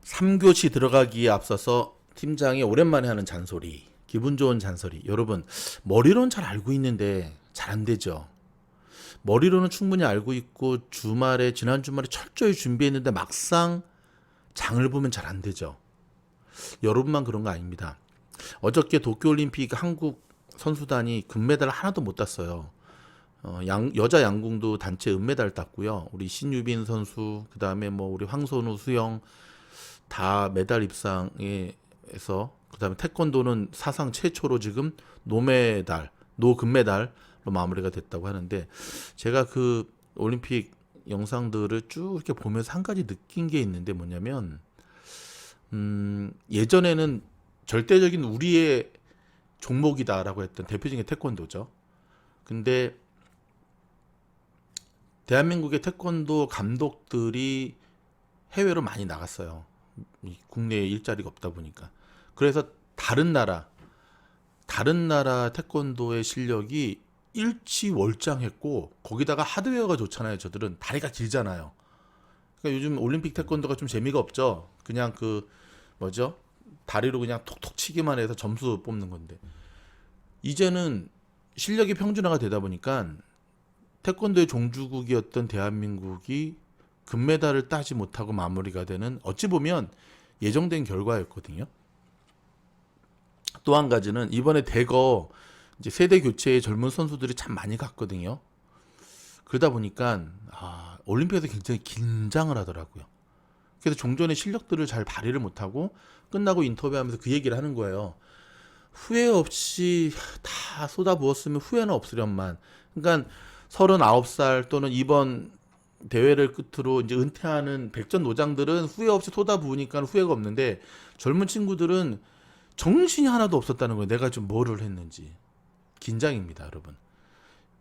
3교시 들어가기에 앞서서 팀장이 오랜만에 하는 잔소리, 기분 좋은 잔소리. 여러분, 머리로는 잘 알고 있는데 잘 안 되죠. 머리로는 충분히 알고 있고 지난 주말에 철저히 준비했는데 막상 장을 보면 잘 안 되죠. 여러분만 그런 거 아닙니다. 어저께 도쿄올림픽 한국 선수단이 금메달 하나도 못 땄어요. 여자 양궁도 단체 은메달 땄고요. 우리 신유빈 선수, 그 다음에 뭐 우리 황선우, 수영 다 메달 입상에서, 그 다음에 태권도는 사상 최초로 지금 노금메달로 마무리가 됐다고 하는데, 제가 그 올림픽 영상들을 쭉 이렇게 보면서 한 가지 느낀 게 있는데 뭐냐면, 예전에는 절대적인 우리의 종목이다라고 했던 대표적인 게 태권도죠. 근데 대한민국의 태권도 감독들이 해외로 많이 나갔어요. 국내에 일자리가 없다 보니까. 그래서 다른 나라 태권도의 실력이 일치월장했고, 거기다가 하드웨어가 좋잖아요. 저들은 다리가 길잖아요. 그러니까 요즘 올림픽 태권도가 좀 재미가 없죠. 그냥 다리로 그냥 톡톡 치기만 해서 점수 뽑는 건데, 이제는 실력이 평준화가 되다 보니까 태권도의 종주국이었던 대한민국이 금메달을 따지 못하고 마무리가 되는, 어찌 보면 예정된 결과였거든요. 또 한 가지는 이번에 대거 이제 세대 교체에 젊은 선수들이 참 많이 갔거든요. 그러다 보니까 올림픽에서 굉장히 긴장을 하더라고요. 그래서 종전의 실력들을 잘 발휘를 못하고 끝나고 인터뷰하면서 그 얘기를 하는 거예요. 후회 없이 다 쏟아부었으면 후회는 없으련만. 그러니까 39살 또는 이번 대회를 끝으로 이제 은퇴하는 백전 노장들은 후회 없이 쏟아부으니까 후회가 없는데, 젊은 친구들은 정신이 하나도 없었다는 거예요. 내가 좀 뭐를 했는지. 긴장입니다, 여러분.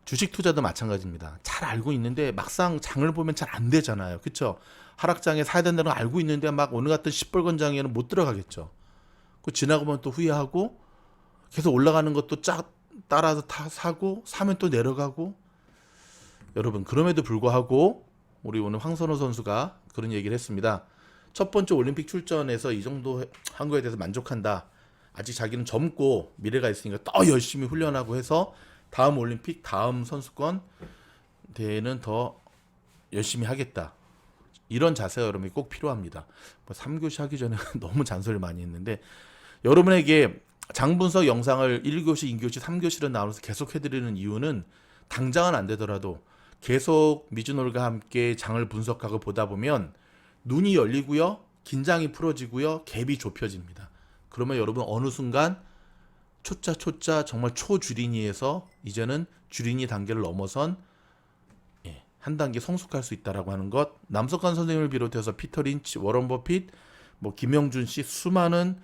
주식 투자도 마찬가지입니다. 잘 알고 있는데 막상 장을 보면 잘 안 되잖아요. 그렇죠? 하락장에 사야 된다는 걸 알고 있는데 막 오늘 같은 시뻘건 장에는 못 들어가겠죠. 그 지나고 보면 또 후회하고, 계속 올라가는 것도 따라서 사고, 사면 또 내려가고. 여러분, 그럼에도 불구하고 우리 오늘 황선우 선수가 그런 얘기를 했습니다. 첫 번째 올림픽 출전에서 이 정도 한 거에 대해서 만족한다. 아직 자기는 젊고 미래가 있으니까 더 열심히 훈련하고 해서 다음 올림픽, 다음 선수권 대회는 더 열심히 하겠다. 이런 자세가 여러분이 꼭 필요합니다. 3교시 하기 전에 너무 잔소리를 많이 했는데, 여러분에게 장분석 영상을 1교시, 2교시, 3교시로 나눠서 계속 해드리는 이유는, 당장은 안 되더라도 계속 미즈놀과 함께 장을 분석하고 보다 보면 눈이 열리고요, 긴장이 풀어지고요, 갭이 좁혀집니다. 그러면 여러분 어느 순간 초짜 정말 초주린이에서 이제는 주린이 단계를 넘어선 한 단계 성숙할 수 있다라고 하는 것, 남석환 선생님을 비롯해서 피터 린치, 워런 버핏, 김영준 씨, 수많은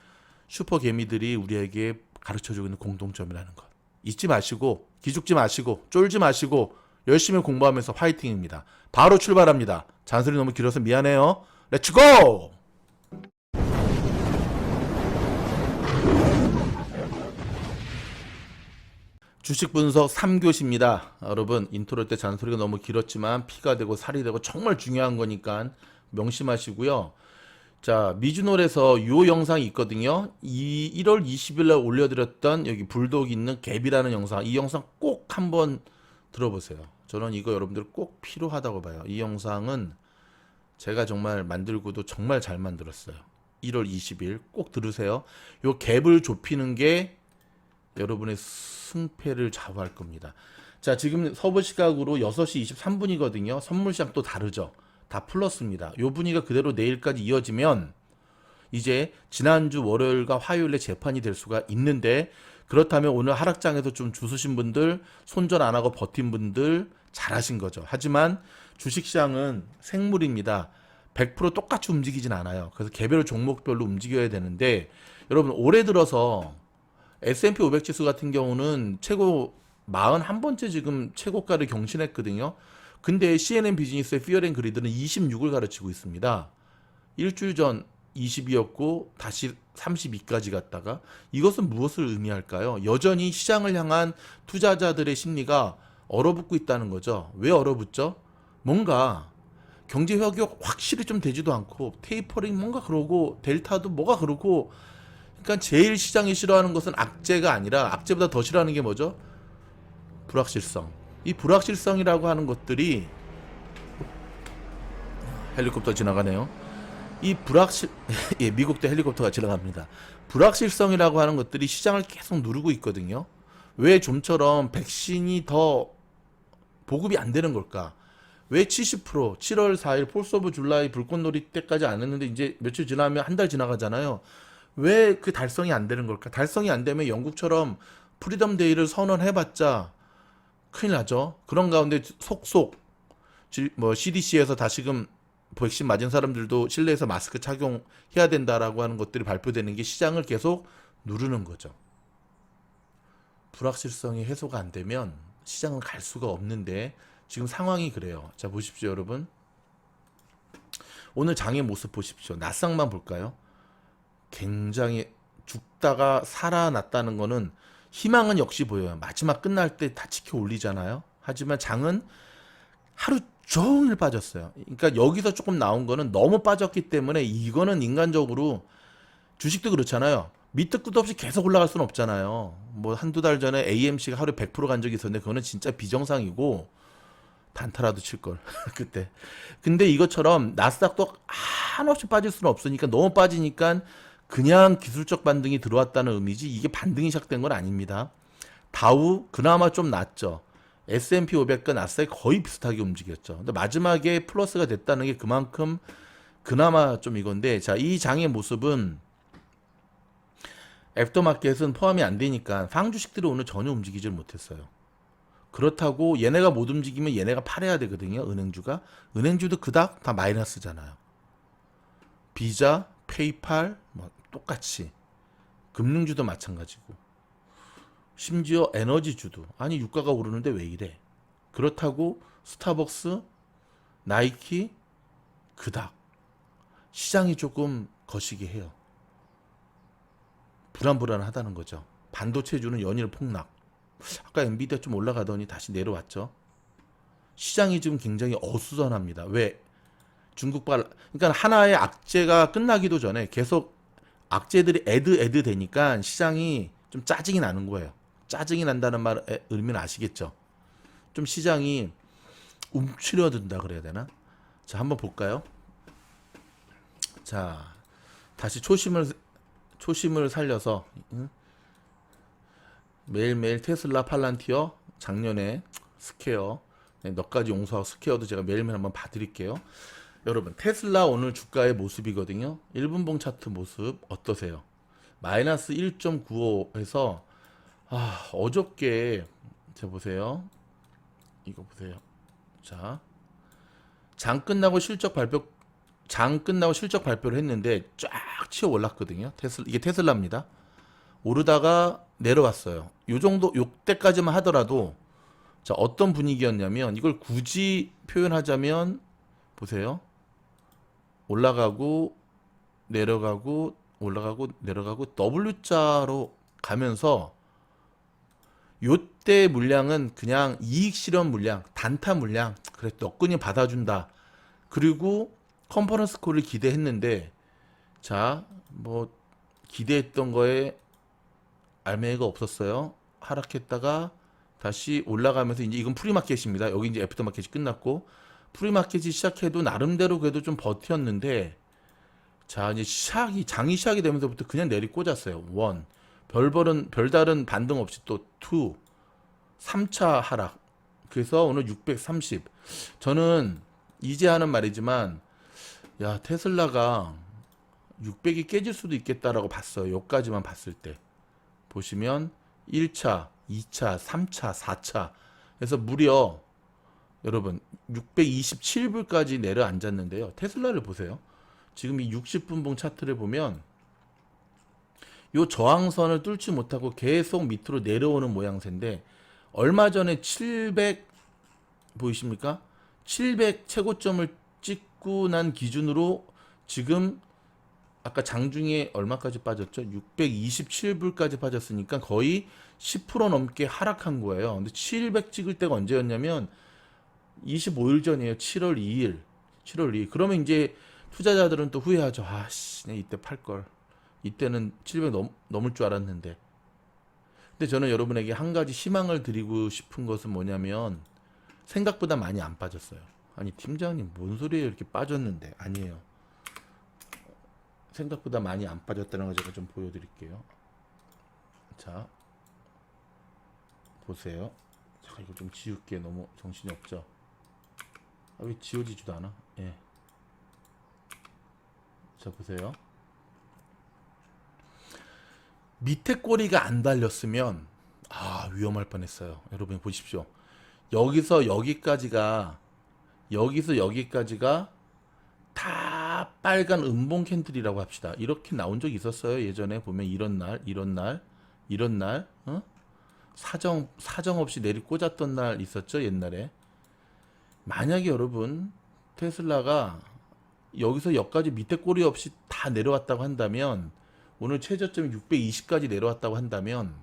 슈퍼 개미들이 우리에게 가르쳐주고 있는 공통점이라는 것 잊지 마시고, 기죽지 마시고, 쫄지 마시고 열심히 공부하면서 화이팅입니다. 바로 출발합니다. 잔소리 너무 길어서 미안해요. 렛츠고! 주식 분석 3교시입니다. 여러분, 인트로 때 잔소리가 너무 길었지만 피가 되고 살이 되고 정말 중요한 거니까 명심하시고요. 자, 미주놀에서 요 영상이 있거든요. 1월 20일 날 올려드렸던 여기 불독 있는 갭이라는 영상, 이 영상 꼭 한번 들어보세요. 저는 이거 여러분들 꼭 필요하다고 봐요. 이 영상은 제가 정말 만들고도 정말 잘 만들었어요. 1월 20일 꼭 들으세요. 요 갭을 좁히는 게 여러분의 승패를 좌우할 겁니다. 자, 지금 서부 시각으로 6시 23분이거든요. 선물 시장 또 다르죠. 다 풀렀습니다. 요 분위기가 그대로 내일까지 이어지면 이제 지난주 월요일과 화요일에 재판이 될 수가 있는데, 그렇다면 오늘 하락장에서 좀 주수신 분들, 손절 안 하고 버틴 분들 잘하신 거죠. 하지만 주식시장은 생물입니다. 100% 똑같이 움직이진 않아요. 그래서 개별 종목별로 움직여야 되는데, 여러분 올해 들어서 S&P 500 지수 같은 경우는 최고 41번째 지금 최고가를 경신했거든요. 근데 CNN 비즈니스의 피어 앤 그리드는 26을 가르치고 있습니다. 일주일 전 20이었고 다시 32까지 갔다가, 이것은 무엇을 의미할까요? 여전히 시장을 향한 투자자들의 심리가 얼어붙고 있다는 거죠. 왜 얼어붙죠? 뭔가 경제 회복이 확실히 좀 되지도 않고 테이퍼링 뭔가 그러고 델타도 뭐가 그러고 그러니까 제일 시장이 싫어하는 것은 악재가 아니라 악재보다 더 싫어하는 게 뭐죠? 불확실성. 이 불확실성이라고 하는 것들이 헬리콥터 지나가네요. 이 불확실 예, 미국도 헬리콥터가 지나갑니다. 불확실성이라고 하는 것들이 시장을 계속 누르고 있거든요. 왜 좀처럼 백신이 더 보급이 안 되는 걸까? 왜 70% 7월 4일 폴스 오브 줄라이 불꽃놀이 때까지 안 했는데 이제 며칠 지나면 한 달 지나가잖아요. 왜 그 달성이 안 되는 걸까? 달성이 안 되면 영국처럼 프리덤 데이를 선언해봤자 큰일 나죠. 그런 가운데 속속 뭐 CDC에서 다시금 백신 맞은 사람들도 실내에서 마스크 착용해야 된다라고 하는 것들이 발표되는 게 시장을 계속 누르는 거죠. 불확실성이 해소가 안 되면 시장은 갈 수가 없는데 지금 상황이 그래요. 자, 보십시오, 여러분. 오늘 장의 모습 보십시오. 나쌍만 볼까요? 굉장히 죽다가 살아났다는 거는 희망은 역시 보여요. 마지막 끝날 때 다 지켜 올리잖아요. 하지만 장은 하루 종일 빠졌어요. 그러니까 여기서 조금 나온 거는 너무 빠졌기 때문에 이거는 인간적으로 주식도 그렇잖아요. 밑도 끝도 없이 계속 올라갈 수는 없잖아요. 뭐 한두 달 전에 AMC가 하루에 100%간 적이 있었는데 그거는 진짜 비정상이고 단타라도 칠걸 그때. 근데 이것처럼 나스닥도 한없이 빠질 수는 없으니까 너무 빠지니까 그냥 기술적 반등이 들어왔다는 의미지 이게 반등이 시작된 건 아닙니다. 다우 그나마 좀 낫죠. S&P 500과 나스닥이 거의 비슷하게 움직였죠. 근데 마지막에 플러스가 됐다는 게 그만큼 그나마 좀 이건데, 자, 이 장의 모습은 애프터마켓은 포함이 안 되니까 팡주식들이 오늘 전혀 움직이질 못했어요. 그렇다고 얘네가 못 움직이면 얘네가 팔아야 되거든요. 은행주가. 은행주도 그닥 다 마이너스잖아요. 비자, 페이팔 뭐 똑같이. 금융주도 마찬가지고. 심지어 에너지주도. 아니 유가가 오르는데 왜 이래. 그렇다고 스타벅스, 나이키 그닥. 시장이 조금 거시기 해요. 불안불안하다는 거죠. 반도체주는 연일 폭락. 아까 엔비디아 좀 올라가더니 다시 내려왔죠. 시장이 지금 굉장히 어수선합니다. 왜? 그러니까 하나의 악재가 끝나기도 전에 계속 악재들이 애드 되니까 시장이 좀 짜증이 나는 거예요. 짜증이 난다는 말 의미는 아시겠죠? 좀 시장이 움츠려든다 그래야 되나? 자, 한번 볼까요? 자, 다시 초심을 살려서 매일매일 테슬라, 팔란티어, 작년에 스퀘어, 몇 가지 용서하고 스퀘어도 제가 매일매일 한번 봐드릴게요. 여러분, 테슬라 오늘 주가의 모습이거든요. 1분봉 차트 모습 어떠세요? 마이너스 1.95에서 어저께 자 보세요. 이거 보세요. 자, 장 끝나고 실적 발표를 했는데 쫙 치어 올랐거든요. 이게 테슬라입니다. 오르다가 내려왔어요. 요 정도 요때까지만 하더라도 자, 어떤 분위기였냐면 이걸 굳이 표현하자면 보세요. 올라가고 내려가고 올라가고 내려가고 W자로 가면서 요때 물량은 그냥 이익 실현 물량, 단타 물량. 그래 너끈히 받아준다. 그리고 컨퍼런스 콜을 기대했는데 자, 뭐 기대했던 거에 알맹이가 없었어요. 하락했다가 다시 올라가면서 이제 이건 프리마켓입니다. 여기 이제 애프터마켓이 끝났고 프리마켓이 시작해도 나름대로 그래도 좀 버텼는데 자, 이제 장이 시작이 되면서부터 그냥 내리 꽂았어요. 1. 별다른 반등 없이 또 2. 3차 하락. 그래서 오늘 630. 저는 이제 하는 말이지만 야, 테슬라가 600이 깨질 수도 있겠다라고 봤어요. 여기까지만 봤을 때. 보시면 1차, 2차, 3차, 4차. 그래서 무려 여러분 627불까지 내려앉았는데요. 테슬라를 보세요. 지금 이 60분봉 차트를 보면 요 저항선을 뚫지 못하고 계속 밑으로 내려오는 모양새인데 얼마 전에 700 보이십니까? 700 최고점을 찍고 난 기준으로 지금 아까 장중에 얼마까지 빠졌죠? 627불까지 빠졌으니까 거의 10% 넘게 하락한 거예요. 근데 700 찍을 때가 언제였냐면 25일 전이에요. 7월 2일. 7월 2일. 그러면 이제 투자자들은 또 후회하죠. 아씨, 내가 이때 팔 걸. 이때는 700 넘을 줄 알았는데. 근데 저는 여러분에게 한 가지 희망을 드리고 싶은 것은 뭐냐면 생각보다 많이 안 빠졌어요. 아니 팀장님 뭔 소리예요? 이렇게 빠졌는데. 아니에요. 생각보다 많이 안 빠졌다는 걸 제가 좀 보여드릴게요. 자, 보세요. 자, 이거 좀 지울게. 너무 정신이 없죠? 아, 왜 지워지지도 않아? 예. 자, 보세요. 밑에 꼬리가 안 달렸으면 위험할 뻔했어요. 여러분 보십시오. 여기서 여기까지가 다 빨간 음봉 캔들이라고 합시다. 이렇게 나온 적 있었어요. 예전에 보면 이런 날, 어? 사정 없이 내리 꽂았던 날 있었죠. 옛날에. 만약에 여러분 테슬라가 여기서 여기까지 밑에 꼬리 없이 다 내려왔다고 한다면, 오늘 최저점이 620까지 내려왔다고 한다면,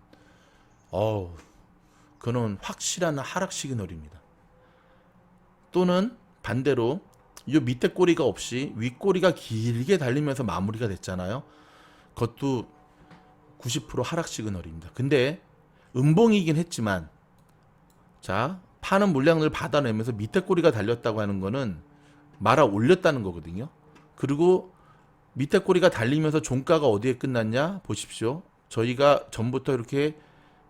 그는 확실한 하락 시그널입니다. 또는 반대로 이 밑에 꼬리가 없이 윗꼬리가 길게 달리면서 마무리가 됐잖아요. 그것도 90% 하락 시그널입니다. 근데 음봉이긴 했지만, 자, 파는 물량을 받아내면서 밑에 꼬리가 달렸다고 하는 거는 말아 올렸다는 거거든요. 그리고 밑에 꼬리가 달리면서 종가가 어디에 끝났냐 보십시오. 저희가 전부터 이렇게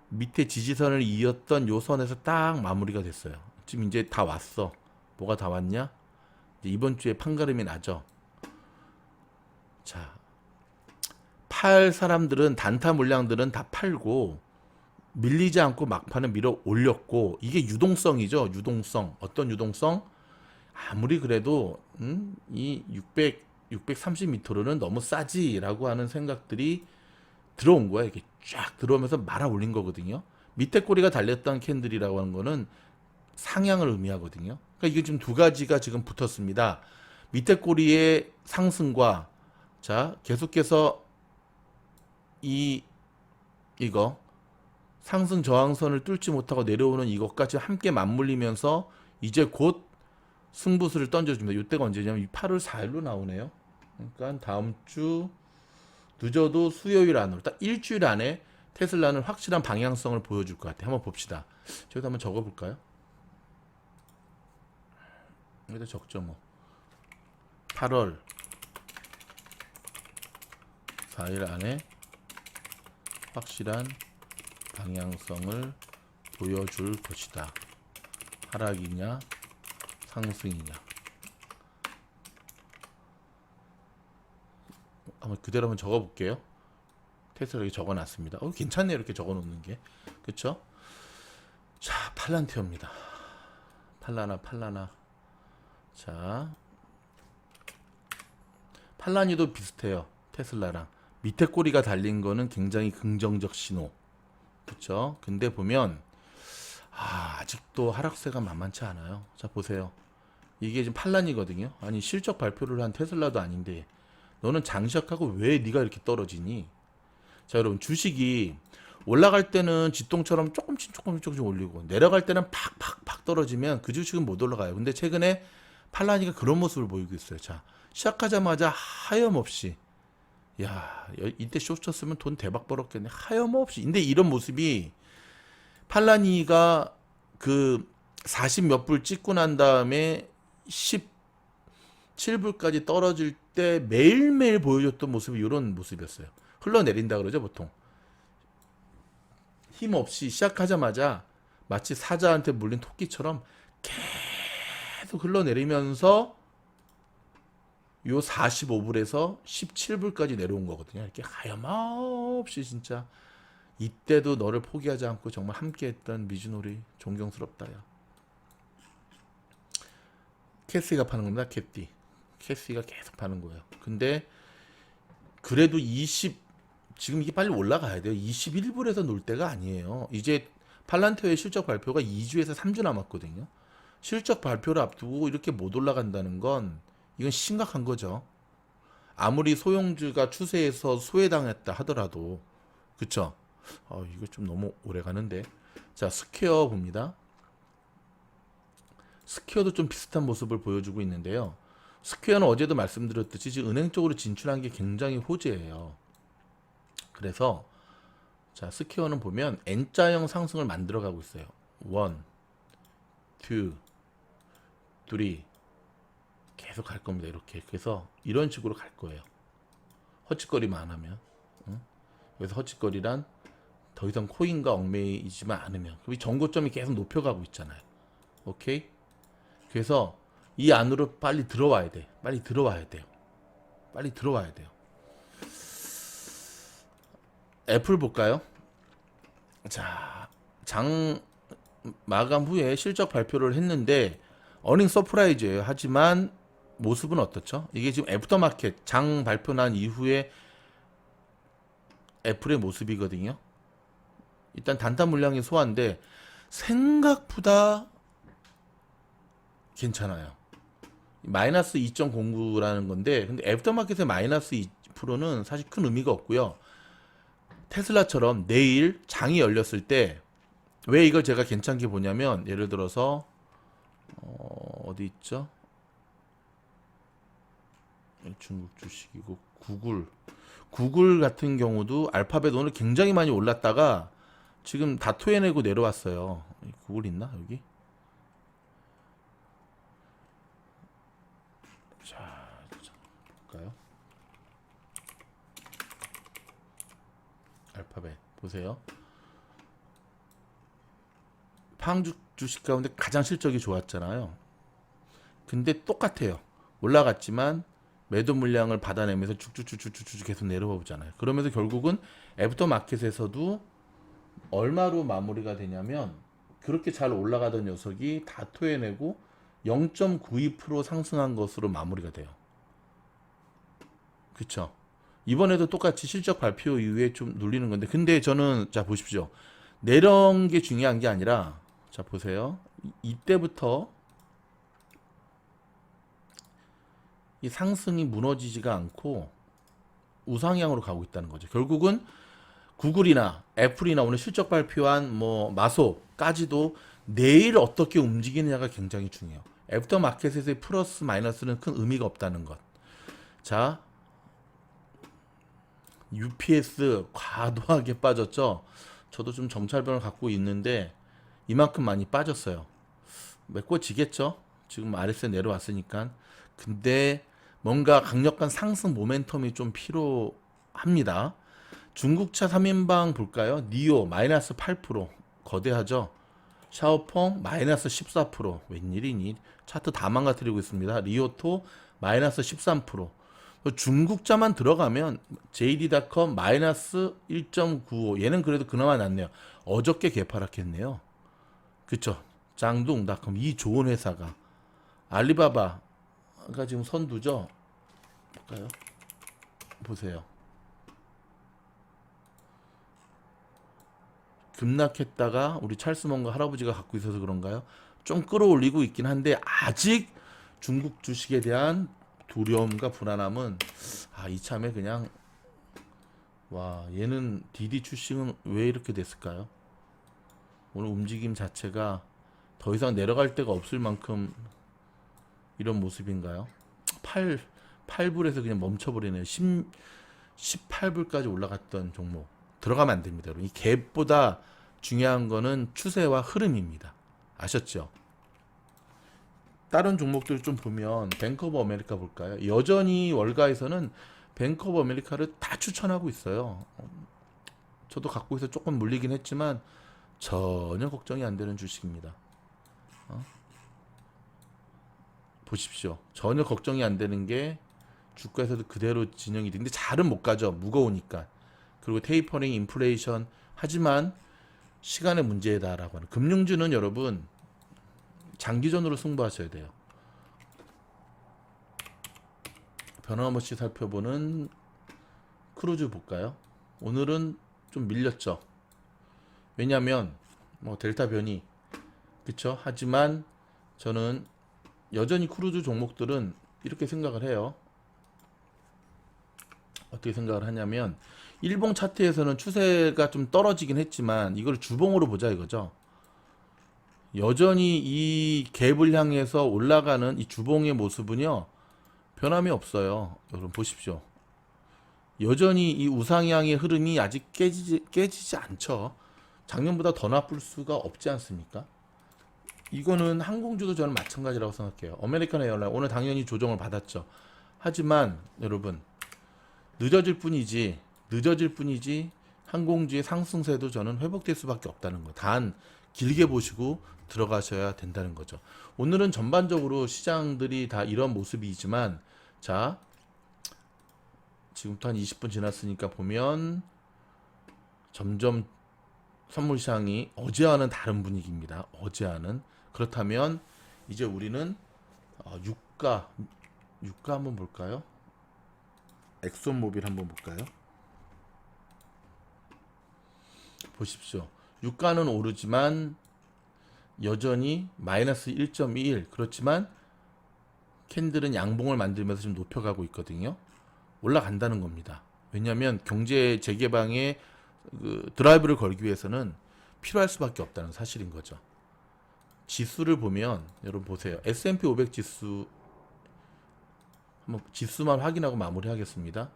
밑에 지지선을 이었던 요 선에서 딱 마무리가 됐어요. 지금 이제 다 왔어. 뭐가 다 왔냐? 이제 이번 주에 판가름이 나죠. 자, 팔 사람들은, 단타 물량들은 다 팔고 밀리지 않고 막판에 밀어 올렸고, 이게 유동성이죠. 유동성. 어떤 유동성? 아무리 그래도 이 630m로는 너무 싸지라고 하는 생각들이 들어온 거야. 이게 쫙 들어오면서 말아 올린 거거든요. 밑에 꼬리가 달렸던 캔들이라고 하는 거는 상향을 의미하거든요. 그러니까 이게 지금 두 가지가 지금 붙었습니다. 밑에 꼬리의 상승과, 자, 계속해서 이거 상승 저항선을 뚫지 못하고 내려오는 이것까지 함께 맞물리면서 이제 곧 승부수를 던져줍니다. 이때가 언제냐면 8월 4일로 나오네요. 그러니까 다음 주 늦어도 수요일 안으로, 딱 일주일 안에 테슬라는 확실한 방향성을 보여줄 것 같아요. 한번 봅시다. 저기다 한번 적어볼까요? 여기다 적죠 뭐. 8월 4일 안에 확실한 방향성을 보여줄 것이다. 하락이냐 상승이냐. 한번 그대로 한번 적어볼게요. 테슬라 이렇게 적어놨습니다. 괜찮네요. 이렇게 적어놓는 게. 그쵸? 자, 팔란티어입니다. 팔라나. 자, 팔라니도 비슷해요. 테슬라랑. 밑에 꼬리가 달린 거는 굉장히 긍정적 신호. 그쵸? 근데 보면, 아직도 하락세가 만만치 않아요. 자, 보세요. 이게 지금 팔란이거든요. 아니, 실적 발표를 한 테슬라도 아닌데, 너는 장시작하고 왜 네가 이렇게 떨어지니? 자, 여러분, 주식이 올라갈 때는 지똥처럼 조금씩 올리고, 내려갈 때는 팍팍팍 떨어지면 그 주식은 못 올라가요. 근데 최근에 팔라니가 그런 모습을 보이고 있어요. 자, 시작하자마자 하염없이, 야, 이때 쇼 쳤으면 돈 대박 벌었겠네. 하염없이. 근데 이런 모습이 팔라니가 그 40 몇 불 찍고 난 다음에 17불까지 떨어질 때 매일매일 보여줬던 모습이 이런 모습이었어요. 흘러내린다 그러죠, 보통. 힘없이 시작하자마자 마치 사자한테 물린 토끼처럼 계속 흘러내리면서 요 45불에서 17불까지 내려온 거거든요. 이렇게 하염없이 진짜. 이때도 너를 포기하지 않고 정말 함께했던 미즈노리 존경스럽다. 야. 캐시가 파는 겁니다. 캐시가 계속 파는 거예요. 근데 그래도 지금 이게 빨리 올라가야 돼요. 21불에서 놀 때가 아니에요. 이제 팔란티어의 실적 발표가 2주에서 3주 남았거든요. 실적 발표를 앞두고 이렇게 못 올라간다는 건 이건 심각한 거죠. 아무리 소형주가 추세에서 소외당했다 하더라도. 그쵸? 이거 좀 너무 오래 가는데. 자, 스퀘어 봅니다. 스퀘어도 좀 비슷한 모습을 보여주고 있는데요. 스퀘어는 어제도 말씀드렸듯이 지금 은행 쪽으로 진출한 게 굉장히 호재예요. 그래서 자, 스퀘어는 보면 N자형 상승을 만들어가고 있어요. 1, 2, 3 계속 갈 겁니다. 이렇게. 그래서 이런 식으로 갈 거예요. 허짓거리만 안 하면. 응? 그래서 허짓거리란 더 이상 코인과 얽매이지만 않으면. 그럼 이 정고점이 계속 높여가고 있잖아요. 오케이? 그래서 이 안으로 빨리 들어와야 돼. 빨리 들어와야 돼요. 빨리 들어와야 돼요. 애플 볼까요? 자, 장 마감 후에 실적 발표를 했는데 어닝 서프라이즈예요. 하지만 모습은 어떻죠? 이게 지금 애프터마켓 장 발표 난 이후에 애플의 모습이거든요. 일단 단타 물량이 소화인데 생각보다 괜찮아요. 마이너스 2.09라는 건데 근데 애프터마켓의 마이너스 2%는 사실 큰 의미가 없고요. 테슬라처럼 내일 장이 열렸을 때 왜 이걸 제가 괜찮게 보냐면 예를 들어서 어디 있죠? 중국 주식이고 구글 같은 경우도 알파벳 오늘 굉장히 많이 올랐다가 지금 다 토해내고 내려왔어요. 구글 있나 여기? 자 볼까요? 알파벳 보세요. 팡 주식 가운데 가장 실적이 좋았잖아요. 근데 똑같아요. 올라갔지만 매도 물량을 받아내면서 쭉쭉쭉쭉쭉 계속 내려와 보잖아요. 그러면서 결국은 애프터 마켓에서도 얼마로 마무리가 되냐면 그렇게 잘 올라가던 녀석이 다 토해내고 0.92% 상승한 것으로 마무리가 돼요. 그쵸? 이번에도 똑같이 실적 발표 이후에 좀 눌리는 건데 근데 저는 자 보십시오. 내려온 게 중요한 게 아니라 자 보세요. 이때부터 이 상승이 무너지지가 않고 우상향으로 가고 있다는 거죠. 결국은 구글이나 애플이나 오늘 실적 발표한 뭐 마소까지도 내일 어떻게 움직이느냐가 굉장히 중요해요. 애프터 마켓에서의 플러스 마이너스는 큰 의미가 없다는 것. 자, UPS 과도하게 빠졌죠. 저도 좀 정찰병을 갖고 있는데 이만큼 많이 빠졌어요. 메꿔지겠죠? 지금 RS에 내려왔으니까. 근데 뭔가 강력한 상승 모멘텀이 좀 필요합니다. 중국차 3인방 볼까요? 니오 마이너스 8% 거대하죠? 샤오펑 마이너스 14% 웬일이니? 차트 다 망가뜨리고 있습니다. 리오토 마이너스 13% 중국자만 들어가면 JD.com 마이너스 1.95 얘는 그래도 그나마 낫네요. 어저께 개파락했네요. 그쵸? 짱둥닷컴 이 좋은 회사가 알리바바가 지금 선두죠? 볼까요? 보세요. 급락했다가 우리 찰스몬과 할아버지가 갖고 있어서 그런가요? 좀 끌어올리고 있긴 한데 아직 중국 주식에 대한 두려움과 불안함은 이참에 그냥 와 얘는 디디 출시는 왜 이렇게 됐을까요? 오늘 움직임 자체가 더 이상 내려갈 데가 없을 만큼 이런 모습인가요? 8불에서 그냥 멈춰버리네요. 18불까지 올라갔던 종목 들어가면 안 됩니다. 여러분. 이 갭보다 중요한 거는 추세와 흐름입니다. 아셨죠? 다른 종목들 좀 보면 뱅크 오브 아메리카 볼까요? 여전히 월가에서는 뱅크 오브 아메리카를 다 추천하고 있어요. 저도 갖고 있어 조금 물리긴 했지만 전혀 걱정이 안 되는 주식입니다. 보십시오. 전혀 걱정이 안 되는 게 주가에서도 그대로 진영이 되는데 잘은 못 가죠. 무거우니까. 그리고 테이퍼링, 인플레이션 하지만 시간의 문제다라고 하는 금융주는 여러분 장기전으로 승부하셔야 돼요. 변함없이 살펴보는 크루즈 볼까요? 오늘은 좀 밀렸죠. 왜냐하면 뭐 델타 변이 그쵸? 하지만 저는 여전히 크루즈 종목들은 이렇게 생각을 해요. 어떻게 생각을 하냐면 일봉 차트에서는 추세가 좀 떨어지긴 했지만 이걸 주봉으로 보자 이거죠. 여전히 이 갭을 향해서 올라가는 이 주봉의 모습은요 변함이 없어요. 여러분 보십시오. 여전히 이 우상향의 흐름이 아직 깨지지 않죠. 작년보다 더 나쁠 수가 없지 않습니까? 이거는 항공주도 저는 마찬가지라고 생각해요. 아메리칸 에어라인 오늘 당연히 조정을 받았죠. 하지만 여러분 늦어질 뿐이지 항공주의 상승세도 저는 회복될 수밖에 없다는 거. 단 길게 보시고 들어가셔야 된다는 거죠. 오늘은 전반적으로 시장들이 다 이런 모습이지만 자 지금부터 한 20분 지났으니까 보면 점점 선물 시장이 어제와는 다른 분위기입니다. 어제와는. 그렇다면 이제 우리는 유가 한번 볼까요? 엑손모빌 한번 볼까요? 보십시오. 유가는 오르지만 여전히 마이너스 1.21. 그렇지만 캔들은 양봉을 만들면서 지금 높여가고 있거든요. 올라간다는 겁니다. 왜냐하면 경제 재개방에 그 드라이브를 걸기 위해서는 필요할 수밖에 없다는 사실인 거죠. 지수를 보면 여러분 보세요. S&P 500 지수 한번 지수만 확인하고 마무리하겠습니다.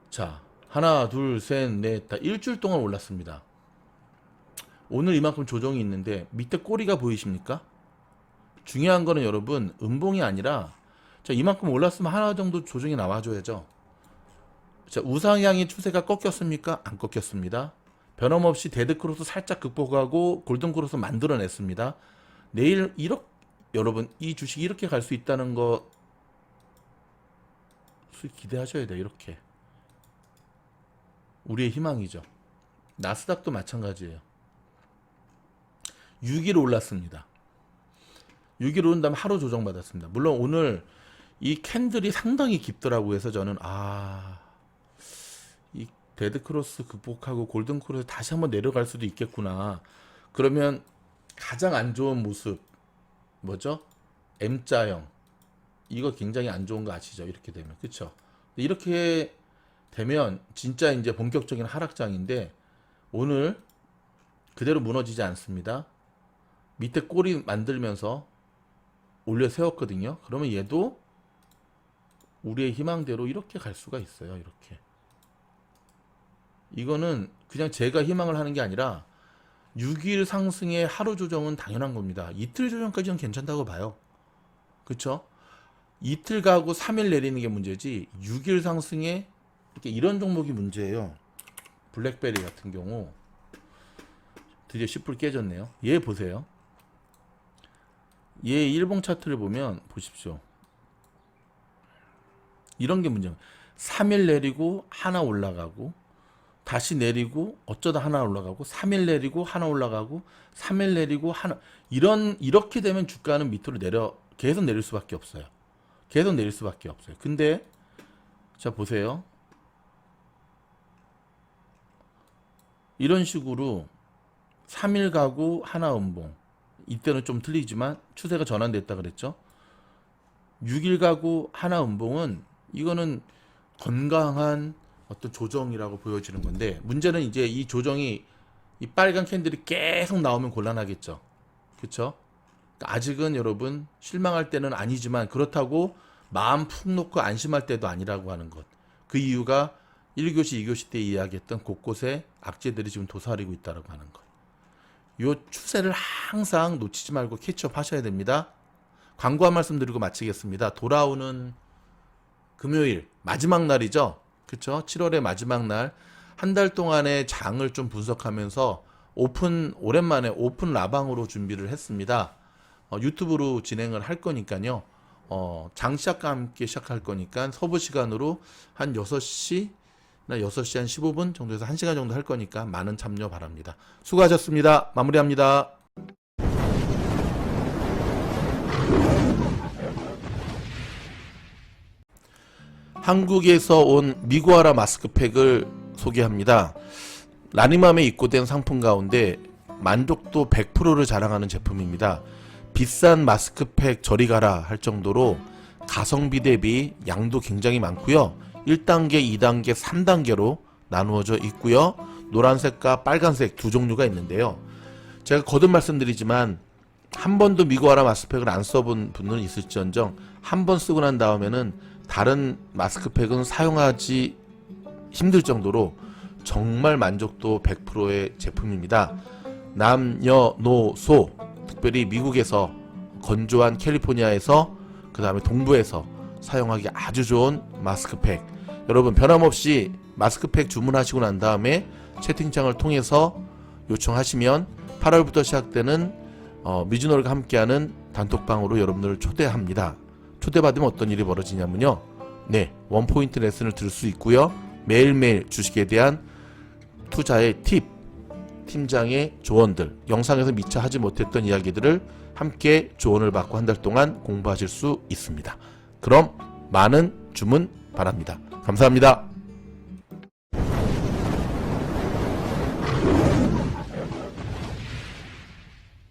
자, 하나, 둘, 셋, 넷, 다 일주일 동안 올랐습니다. 오늘 이만큼 조정이 있는데 밑에 꼬리가 보이십니까? 중요한 거는 여러분 음봉이 아니라 자, 이만큼 올랐으면 하나 정도 조정이 나와줘야죠. 자, 우상향의 추세가 꺾였습니까? 안 꺾였습니다. 변함없이 데드크로스 살짝 극복하고 골든크로스 만들어냈습니다. 내일 여러분 이 주식이 이렇게 갈 수 있다는 거 기대하셔야 돼요. 이렇게 우리의 희망이죠. 나스닥도 마찬가지예요. 6일 올랐습니다. 6일 오른 다음에 하루 조정받았습니다. 물론 오늘 이 캔들이 상당히 깊더라고 해서 저는 이 데드크로스 극복하고 골든크로스 다시 한번 내려갈 수도 있겠구나. 그러면 가장 안 좋은 모습 뭐죠? M자형 이거 굉장히 안 좋은 거 아시죠? 이렇게 되면 그쵸? 이렇게 되면 진짜 이제 본격적인 하락장인데 오늘 그대로 무너지지 않습니다. 밑에 꼬리 만들면서 올려 세웠거든요. 그러면 얘도 우리의 희망대로 이렇게 갈 수가 있어요. 이렇게. 이거는 그냥 제가 희망을 하는 게 아니라 6일 상승의 하루 조정은 당연한 겁니다. 이틀 조정까지는 괜찮다고 봐요. 그쵸? 이틀 가고 3일 내리는 게 문제지 6일 상승에 이렇게 이런 종목이 문제예요. 블랙베리 같은 경우 드디어 10불 깨졌네요. 얘 보세요. 얘 일봉 차트를 보면 보십시오. 이런 게 문제입니다. 3일 내리고 하나 올라가고 다시 내리고 어쩌다 하나 올라가고 3일 내리고 하나 올라가고 3일 내리고 하나 이렇게 되면 주가는 밑으로 계속 내릴 수밖에 없어요. 계속 내릴 수밖에 없어요. 근데 자 보세요. 이런 식으로 3일 가고 하나 음봉 이때는 좀 틀리지만 추세가 전환됐다 그랬죠. 6일 가고 하나 음봉은 이거는 건강한 어떤 조정이라고 보여지는 건데 문제는 이제 이 조정이 이 빨간 캔들이 계속 나오면 곤란하겠죠. 그렇죠? 아직은 여러분 실망할 때는 아니지만 그렇다고 마음 푹 놓고 안심할 때도 아니라고 하는 것. 그 이유가 1교시, 2교시 때 이야기했던 곳곳에 악재들이 지금 도사리고 있다고 하는 것. 이 추세를 항상 놓치지 말고 캐치업 하셔야 됩니다. 광고 한 말씀 드리고 마치겠습니다. 돌아오는 금요일 마지막 날이죠. 그렇죠? 7월의 마지막 날 한 달 동안의 장을 좀 분석하면서 오랜만에 오픈 라방으로 준비를 했습니다. 유튜브로 진행을 할 거니까요. 장 시작과 함께 시작할 거니까 서부 시간으로 한 6시 한 15분 정도에서 1시간 정도 할 거니까 많은 참여 바랍니다. 수고하셨습니다. 마무리합니다. 한국에서 온 미구아라 마스크팩을 소개합니다. 라니맘에 입고된 상품 가운데 만족도 100%를 자랑하는 제품입니다. 비싼 마스크팩 저리 가라 할 정도로 가성비 대비 양도 굉장히 많고요. 1단계, 2단계, 3단계로 나누어져 있고요. 노란색과 빨간색 두 종류가 있는데요. 제가 거듭 말씀드리지만 한 번도 미구아라 마스크팩을 안 써본 분은 있을지언정 한 번 쓰고 난 다음에는 다른 마스크팩은 사용하지 힘들 정도로 정말 만족도 100%의 제품입니다. 남녀노소, 특별히 미국에서 건조한 캘리포니아에서 그 다음에 동부에서 사용하기 아주 좋은 마스크팩. 여러분 변함없이 마스크팩 주문하시고 난 다음에 채팅창을 통해서 요청하시면 8월부터 시작되는 미즈노르가 함께하는 단톡방으로 여러분들을 초대합니다. 초대받으면 어떤 일이 벌어지냐면요, 네, 원포인트 레슨을 들을 수 있고요, 매일매일 주식에 대한 투자의 팁, 팀장의 조언들, 영상에서 미처 하지 못했던 이야기들을 함께 조언을 받고 한 달 동안 공부하실 수 있습니다. 그럼 많은 주문 바랍니다. 감사합니다.